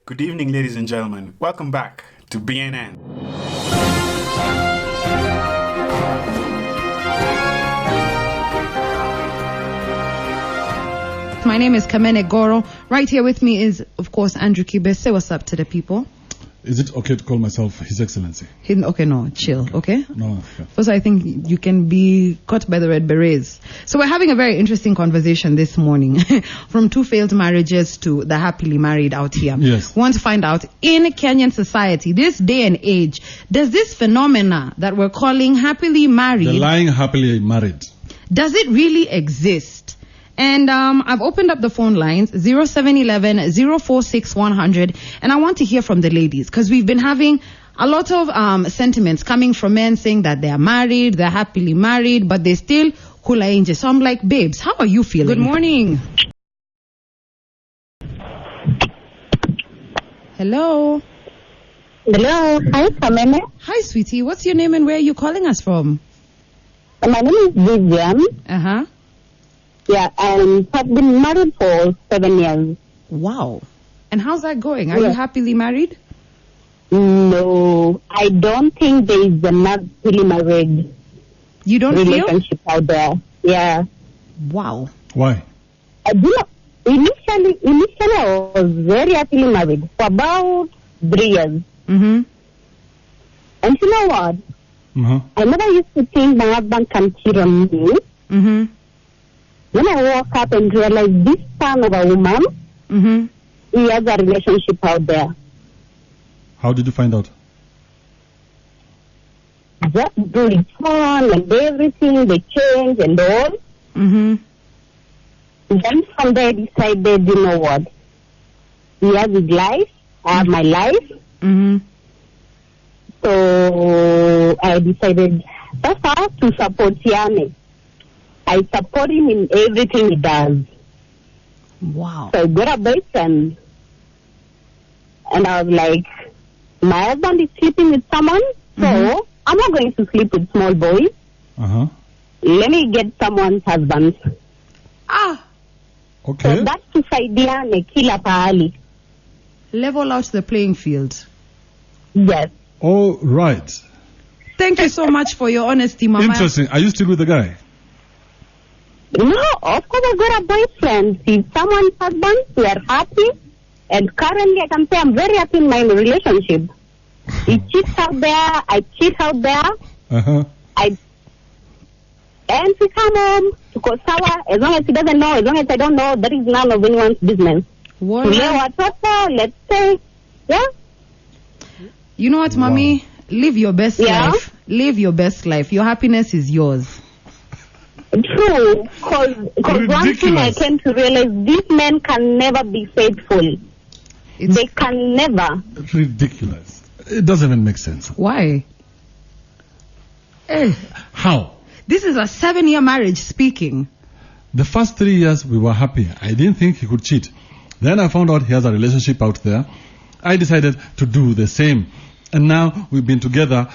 Good evening, ladies and gentlemen. Welcome back to BNN. My name is Kamini Goro. Right here with me is, of course, Andrew Kibe. Say what's up to the people. Is it okay to call myself His Excellency? Okay, no, chill, okay? No. Okay. First, I think you can be caught by the red berets. So we're having a very interesting conversation this morning. From two failed marriages to the happily married out here. Yes. We want to find out, in Kenyan society, this day and age, does this phenomena that we're calling happily married... The lying happily married. Does it really exist? And I've opened up the phone lines, 0711-046-100, and I want to hear from the ladies, because we've been having a lot of sentiments coming from men saying that they are married, they're happily married, but they still kula nje. So I'm like, babes, how are you feeling? Good morning. Hello. Hello. Hi, Kamene. Hi, sweetie. What's your name and where are you calling us from? My name is Vivian. Uh-huh. Yeah, and I've been married for 7 years. Wow. And how's that going? Are you happily married? No, I don't think there is a happily married You don't relationship out there. Yeah. Wow. Why? Initially, I was very happily married for about 3 years. Mm-hmm. And you know what? Uh-huh. I never used to think my husband can cheat on me. Mm-hmm. When I woke up and realized this son of a woman, Mm-hmm. he has a relationship out there. How did you find out? Just do his phone and everything, they change and all. Mm-hmm. Then from there I decided, you know what? He has his life, I have my life. Mm-hmm. So I decided that's how to support Yane. I support him in everything he does. Wow. So I got a boyfriend. And I was like, my husband is sleeping with someone, so I'm not going to sleep with small boys. Uh-huh. Let me get someone's husband. Ah, Okay. So that's tusaidiane kila pahali. level out the playing field. Yes. All right. Thank you so much for your honesty, Mama. Interesting. Are you still with the guy? No, of course I got a boyfriend. He's someone's husband. We are happy. And currently I can say I'm very happy in my relationship. He cheats out there. I cheat out there. Uh-huh. And we come home to go sour. As long as he doesn't know, as long as I don't know, that is none of anyone's business. What? Let's say, yeah. You know what, Mommy? Live your best Yeah? life. Live your best life. Your happiness is yours. True, because one thing I came to realize, these men can never be faithful. They can never. Ridiculous. It doesn't even make sense. Why? Eh, How? this is a 7-year marriage speaking. The first 3 years we were happy. I didn't think he could cheat. Then I found out he has a relationship out there. I decided to do the same. And now we've been together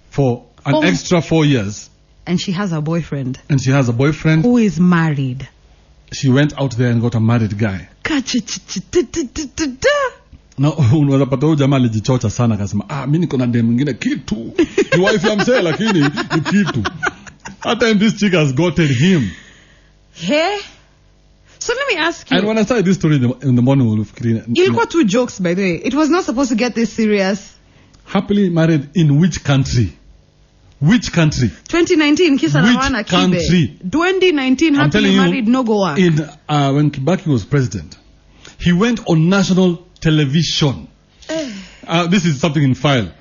for an extra 4 years. And she has a boyfriend. And she has a boyfriend. Who is married. She went out there and got a married guy. Na unaweza pata huyu jamaa alijichocha sana akasema mimi niko na dem mwingine kitu. Ni wife ya mzee lakini ni kitu. At time this chick has gotten him. Hey? So let me ask you. And when I started this story in the morning, You got 2 jokes, by the way. It was not supposed to get this serious. Happily married in which country? Which country? 2019, kisa na Which wana country? kibe. 2019, I'm telling happily you, married, no go work. When Kibaki was president, he went on national television. This is something in file.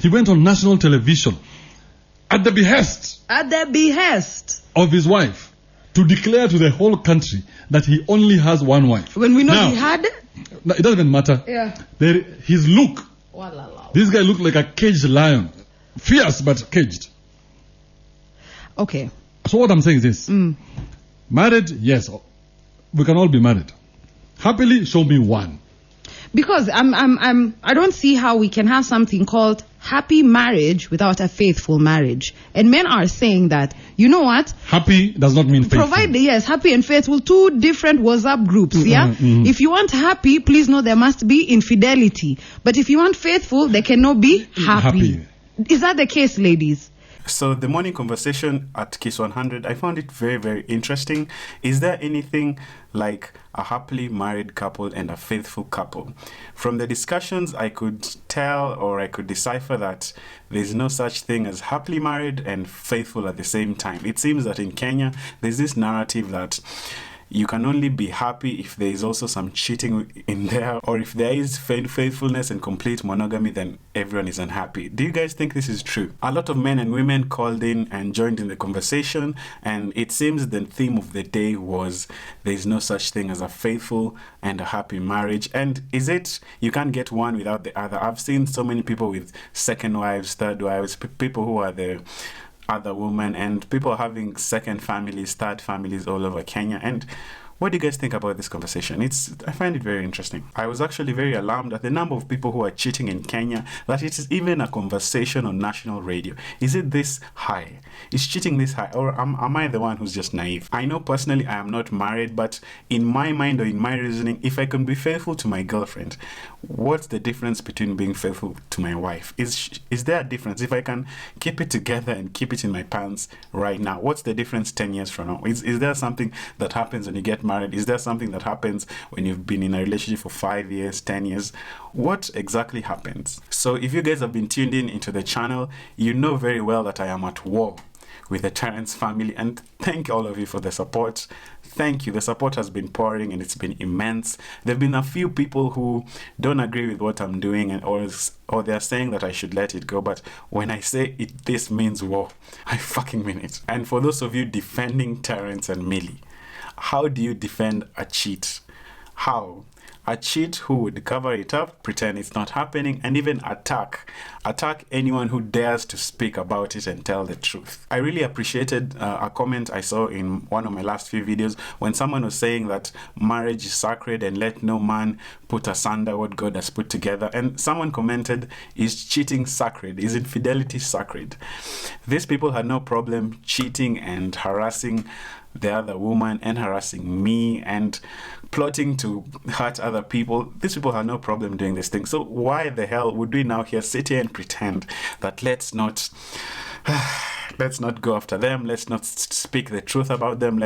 He went on national television at the behest of his wife to declare to the whole country that he only has one wife. When we know now, he had. It doesn't even matter. Yeah. His look. This guy looked like a caged lion. Fierce but caged. Okay. So what I'm saying is this. Married, yes. We can all be married. Happily, show me one. Because I don't see how we can have something called happy marriage without a faithful marriage. And men are saying that, you know what? Happy does not mean faithful. Happy and faithful, two different WhatsApp groups, yeah? If you want happy, please know there must be infidelity. But if you want faithful, there cannot be happy. Is that the case, ladies? So the morning conversation at Kiss 100, I found it very, very interesting. Is there anything like a happily married couple and a faithful couple? From the discussions, I could tell, or I could decipher, that there's no such thing as happily married and faithful at the same time. It seems that in Kenya, there's this narrative that you can only be happy if there is also some cheating in there, or if there is faithfulness and complete monogamy, then everyone is unhappy. Do you guys think this is true? A lot of men and women called in and joined in the conversation, and it seems the theme of the day was there is no such thing as a faithful and a happy marriage. And is it you can't get one without the other? I've seen so many people with second wives, third wives, people who are the other women, and people having second families, third families all over Kenya. And what do you guys think about this conversation? I find it very interesting. I was actually very alarmed at the number of people who are cheating in Kenya, that it is even a conversation on national radio. Is it this high? Is cheating this high? Or am I the one who's just naive? I know personally I am not married, but in my mind or in my reasoning, if I can be faithful to my girlfriend, what's the difference between being faithful to my wife? Is there a difference? If I can keep it together and keep it in my pants right now, what's the difference 10 years from now? Is there something that happens when you get married? Is there something that happens when you've been in a relationship for 5 years, 10 years? What exactly happens? So if you guys have been tuned in into the channel, you know very well that I am at war with the Terence family, and thank all of you for the support. Thank you. The support has been pouring and it's been immense. There have been a few people who don't agree with what I'm doing, and or they're saying that I should let it go. But when I say it, this means war. I fucking mean it. And for those of you defending Terence and Milly, how do you defend a cheat? How? A cheat who would cover it up, pretend it's not happening, and even attack anyone who dares to speak about it and tell the truth. I really appreciated a comment I saw in one of my last few videos when someone was saying that marriage is sacred and let no man put asunder what God has put together. And someone commented, is cheating sacred? Is infidelity sacred? These people had no problem cheating and harassing the other woman and harassing me and plotting to hurt other people. These people have no problem doing this thing. So why the hell would we now here sit here and pretend that let's not go after them, let's not speak the truth about them,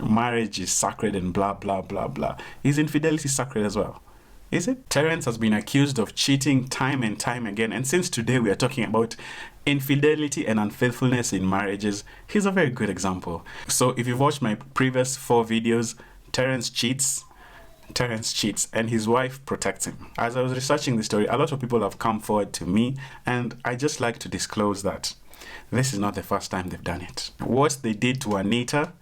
marriage is sacred and blah blah blah blah. Is infidelity sacred as well? Is it? Terence has been accused of cheating time and time again, and since today we are talking about infidelity and unfaithfulness in marriages, he's a very good example. So if you've watched my previous 4 videos, Terence cheats, and his wife protects him. As I was researching the story, a lot of people have come forward to me, and I just like to disclose that this is not the first time they've done it. What they did to Anita,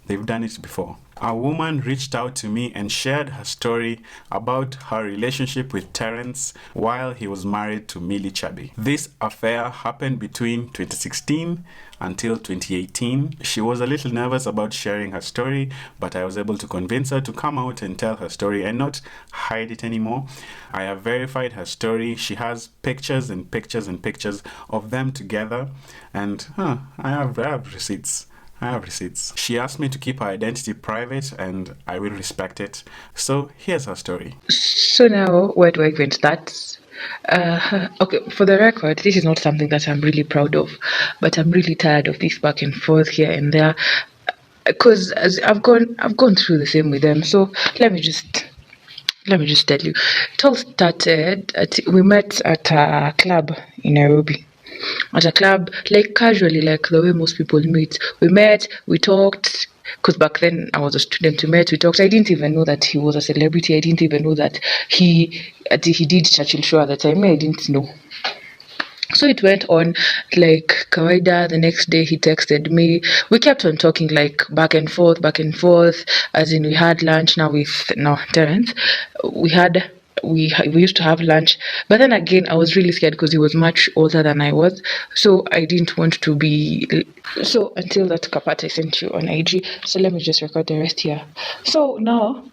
they've done it before. A woman reached out to me and shared her story about her relationship with Terence while he was married to Milly Chebby. This affair happened between 2016 until 2018. She was a little nervous about sharing her story, but I was able to convince her to come out and tell her story and not hide it anymore. I have verified her story. She has pictures and pictures and pictures of them together, and I have receipts. She asked me to keep her identity private, and I will respect it. So here's her story. So now, where do I even start? Okay, for the record, this is not something that I'm really proud of, but I'm really tired of this back and forth here and there, because I've gone through the same with them. So let me just tell you. It all started we met at a club in Nairobi. At a club, like casually, like the way most people meet. We met, we talked, because back then I was a student. We met, we talked. I didn't even know that he was a celebrity. I didn't even know that he did Churchill show at the time. I didn't know. So it went on like kawaida. The next day he texted me. We kept on talking like back and forth, as in we had lunch with Terence. We used to have lunch, but then again I was really scared because he was much older than I was, so I didn't want to be so until that part I sent you on IG. So let me just record the rest here. So now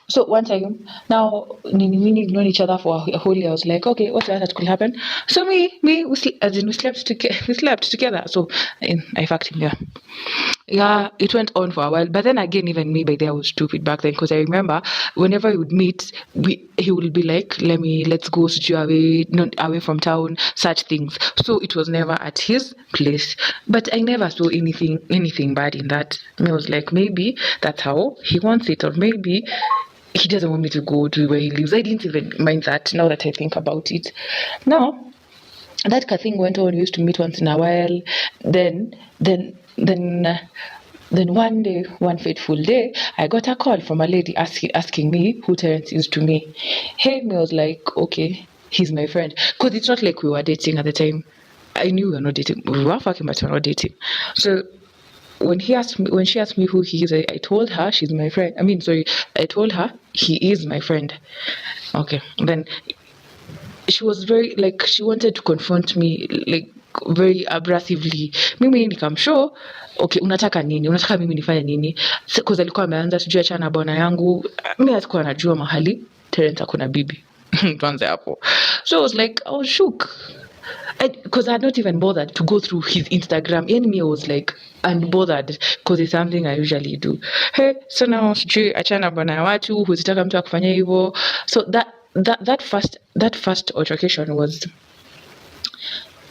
So one time, now we've known each other for a whole year. I was like, okay, what's that could happen? So we slept together. We slept together. So I fucked him. Yeah, it went on for a while. But then again, even me by then I was stupid back then because I remember whenever we would meet, he would be like, let's go away, not away from town, such things. So it was never at his place. But I never saw anything bad in that. I was like, maybe that's how he wants it, or maybe he doesn't want me to go to where he lives. I didn't even mind that now that I think about it. Now, that thing went on. We used to meet once in a while. Then one day, one fateful day, I got a call from a lady asking me who Terence is to me. Hey, me, I was like, okay, he's my friend. Because it's not like we were dating at the time. I knew we were not dating. We were fucking, but we were not dating. So when she asked me who he is, I told her she's my friend. I told her he is my friend. Okay, then she was very, like, she wanted to confront me, like, very abrasively. Mimi nikamshow, okay, unataka mimi nifanye nini? Because alikuwa ameanza sijui achana bwana yangu. Mimi sikuwa najua mahali Terence akona bibi. Tuanze hapo. So I was like, I was shook. Because I had not even bothered to go through his Instagram. And me, I was like unbothered because it's something I usually do. Hey, so now sijui achana bwana watu, huzitaka mtu akufanya hivyo. So that first altercation was,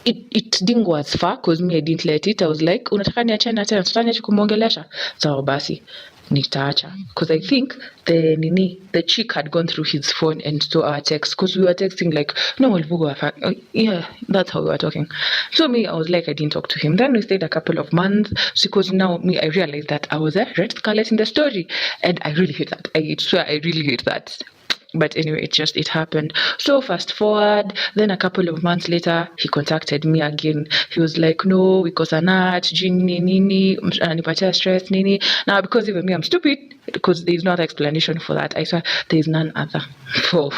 it didn't go as far because me, I didn't let it. I was like, unataka niachane tena, tutaniacha kumuongelesha. So basi nitaacha, because I think the chick had gone through his phone and saw our text, because we were texting like, no, yeah, that's how we were talking. So me, I was like, I didn't talk to him. Then we stayed a couple of months, because now me, I realized that I was a red scarlet in the story, and I really hate that. I swear I really hate that. But anyway, it happened. So fast forward, then a couple of months later, he contacted me again. He was like, no, because anat, nini, anipatia stress, nini. Now, because even me, I'm stupid, because there's no other explanation for that. I swear, there's none other for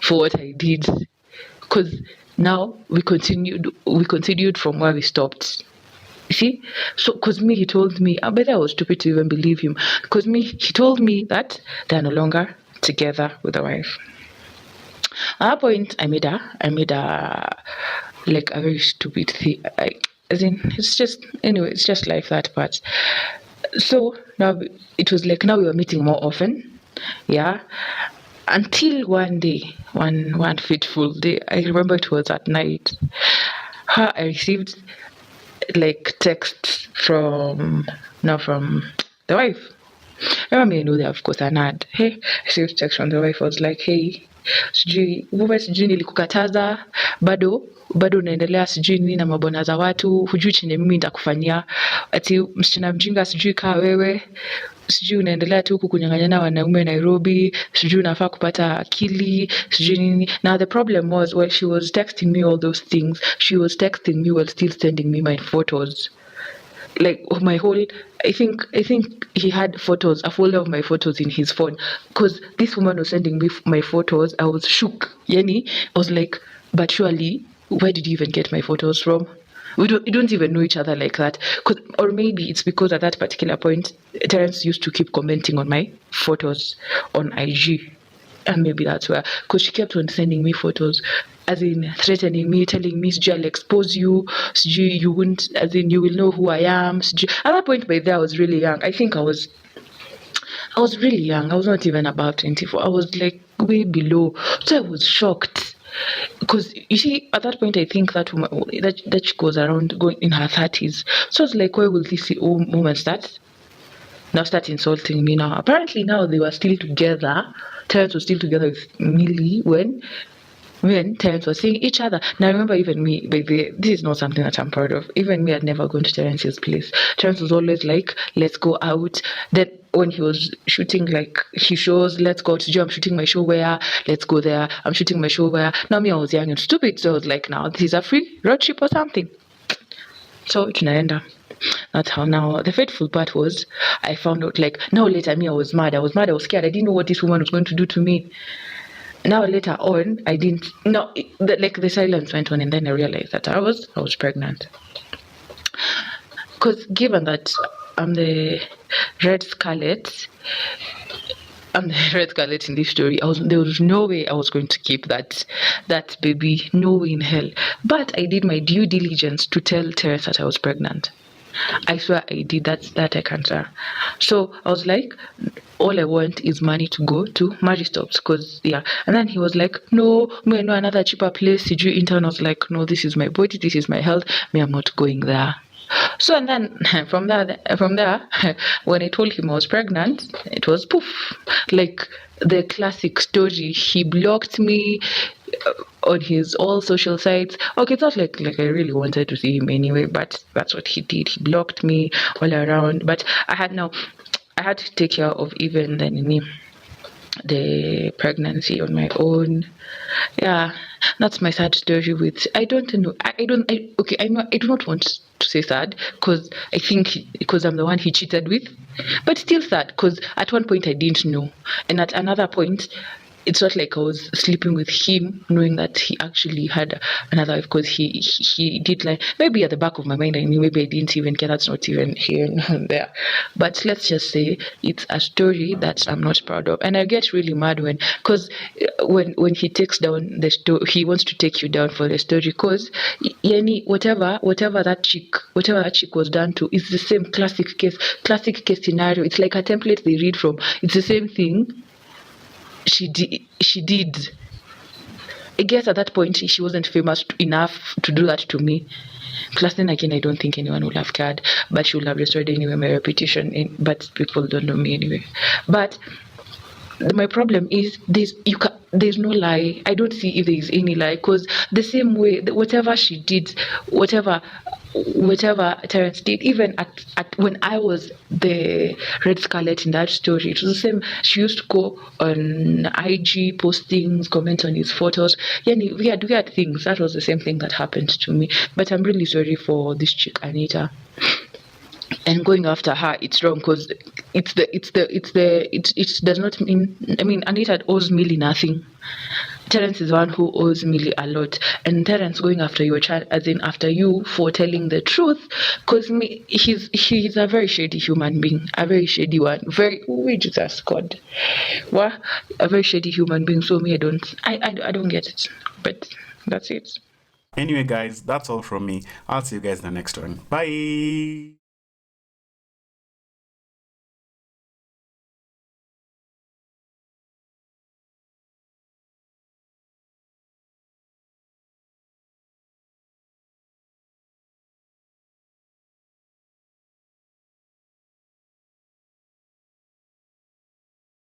what I did. Because now we continued from where we stopped. You see? So, because me, he told me, I bet I was stupid to even believe him. Because he told me that they're no longer together with the wife. At that point, I made a like a very stupid thing. It's just like that part. So now it was like, now we were meeting more often, yeah. Until one day, one fateful day, I remember it was at night. I received like texts from the wife. Remember, I know that of course anad. Hey, I received text from the wife. I was like, hey, sijui nilikukataza, bado unaendelea sijui nini na mabwana za watu, hujui chenye mimi nitakufanyia, ati msichana mjinga sijui kaa wewe, sijui unaendelea tu kukunyang'anyana wanaume Nairobi, sijui unafaa kupata akili, sijui nini. Now the problem was, while she was texting me all those things, she was texting me while still sending me my photos. Like my whole, I think he had photos, a folder of my photos in his phone, because this woman was sending me my photos. I was shook. I was like, but surely, where did you even get my photos from? We don't even know each other like that. Or maybe it's because at that particular point, Terence used to keep commenting on my photos on IG. And maybe that's where, because she kept on sending me photos, as in threatening me, telling me, I'll expose you, you won't, as in you will know who I am. At that point, by then, I was really young. I think I was really young. I was not even about 24. I was like way below. So I was shocked. Because you see, at that point, I think that chick was around going in her 30s. So I was like, why will this woman start insulting me now? Apparently now they were still together. Terence was still together with Milly when Terence was seeing each other. Now I remember even me, this is not something that I'm proud of. Even me, I'd never gone to Terence's place. Terence was always like, let's go out. Then when he was shooting like his shows, let's go to I'm shooting my show where, let's go there. I'm shooting my show where. Now me, I was young and stupid. So I was like, now this is a free road trip or something. So tunaenda. That's how now the fateful part was, I found out like, now later me, I was mad, I was scared. I didn't know what this woman was going to do to me. Now later on, I didn't, no, the silence went on, and then I realized that I was pregnant. Because given that I'm the red scarlet, I'm the red scarlet in this story. There was no way I was going to keep that baby. No way in hell. But I did my due diligence to tell Terence that I was pregnant. I swear I did that I can't tell. So I was like, all I want is money to go to marriage stops, because and then he was like, no, me no another cheaper place. Did you intern? I was like, no, this is my body, this is my health, me, I'm not going there. So and then from there when I told him I was pregnant, it was poof, like the classic story. He blocked me on his all social sites. Okay, it's not like I really wanted to see him anyway, but that's what he did. He blocked me all around. But I had to take care of even the pregnancy on my own. Yeah, that's my sad story with. I don't know. I do not want to say sad, because I think because I'm the one he cheated with, but still sad, because at one point I didn't know, and at another point it's not like I was sleeping with him knowing that he actually had another wife, because he did, like, maybe at the back of my mind I knew, maybe I didn't even care. That's not even here and there. But let's just say it's a story that I'm not proud of, and I get really mad because when he takes down the story, he wants to take you down for the story, because whatever that chick was done to is the same classic case scenario. It's like a template they read from. It's the same thing she did. I guess at that point she wasn't famous enough to do that to me. Plus, then again, I don't think anyone would have cared, but she would have destroyed anyway my reputation. But people don't know me anyway. But my problem is there's no lie. I don't see if there is any lie, because the same way whatever she did, whatever Terence did, even at when I was the red scarlet in that story, it was the same. She used to go on IG, post things, comment on his photos. Yeah, we had things. That was the same thing that happened to me. But I'm really sorry for this chick, Anita. And going after her, it's wrong, because it does not mean. I mean, Anita owes Milly nothing. Terence is the one who owes Milly a lot, and Terence going after your child, as in after you for telling the truth, because he's a very shady human being, a very shady one, Jesus God, what a very shady human being. So me, I don't get it, but that's it. Anyway, guys, that's all from me. I'll see you guys in the next one. Bye.